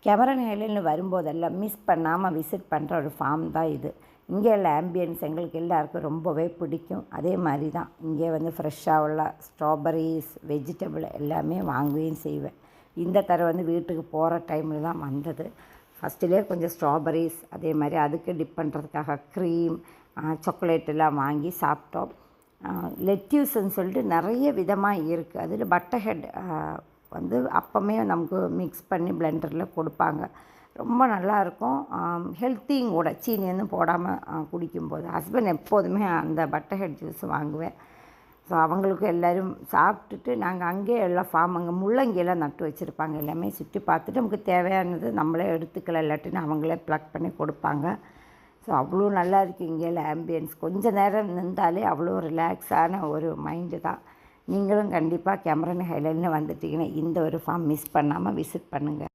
Cameron ஹைலண்ட்னு வரும்போதெல்லாம் miss பண்ணாமல் visit பண்ணுற ஒரு ஃபார்ம் தான் இது. இங்கே உள்ள ஆம்பியன்ஸ் எங்களுக்கு எல்லாருக்கும் ரொம்பவே பிடிக்கும். அதே மாதிரி தான் இங்கே வந்து ஃப்ரெஷ்ஷாக உள்ள ஸ்ட்ராபெரிஸ், வெஜிடபிள் எல்லாமே வாங்குவேன் செய்வேன். இந்த தடவை வந்து வீட்டுக்கு போகிற டைமில் தான் வந்தது. ஃபஸ்ட்டிலே கொஞ்சம் ஸ்ட்ராபெரிஸ், அதே மாதிரி அதுக்கு டிப் பண்ணுறதுக்காக க்ரீம், சாக்லேட்டெல்லாம் வாங்கி சாப்பிட்டோம். லெட்யூஸ்ன்னு சொல்லிட்டு நிறைய விதமாக இருக்குது. அதில் பட்டர் ஹெட் வந்து அப்போமே நமக்கு மிக்ஸ் பண்ணி பிளெண்டரில் கொடுப்பாங்க. ரொம்ப நல்லாயிருக்கும். ஹெல்த்தியும் கூட, சீனி வந்து போடாமல் குடிக்கும்போது. ஹஸ்பண்ட் எப்போதுமே அந்த பட்டர் ஹெட் ஜூஸ் வாங்குவேன். ஸோ அவங்களுக்கு எல்லோரும் சாப்பிட்டுட்டு நாங்கள் அங்கேயே எல்லாம் ஃபார்ம் அங்கே முள்ளங்கியெல்லாம் நட்டு வச்சுருப்பாங்க. எல்லாமே சுற்றி பார்த்துட்டு நமக்கு தேவையானது நம்மளே எடுத்துக்கலாம், இல்லாட்டின்னு அவங்களே ப்ளக் பண்ணி கொடுப்பாங்க. ஸோ அவ்வளோ நல்லா இருக்குது இங்கேയുള്ള ஆம்பியன்ஸ். கொஞ்சம் நேரம் நின்றாலே அவ்வளோ ரிலாக்ஸான ஒரு மைண்டு தான். நீங்களும் கண்டிப்பாக கேமரன் ஹைலண்ட்னு வந்துட்டிங்கன்னா இந்த ஒரு ஃபார்ம் மிஸ் பண்ணாமல் விசிட் பண்ணுங்கள்.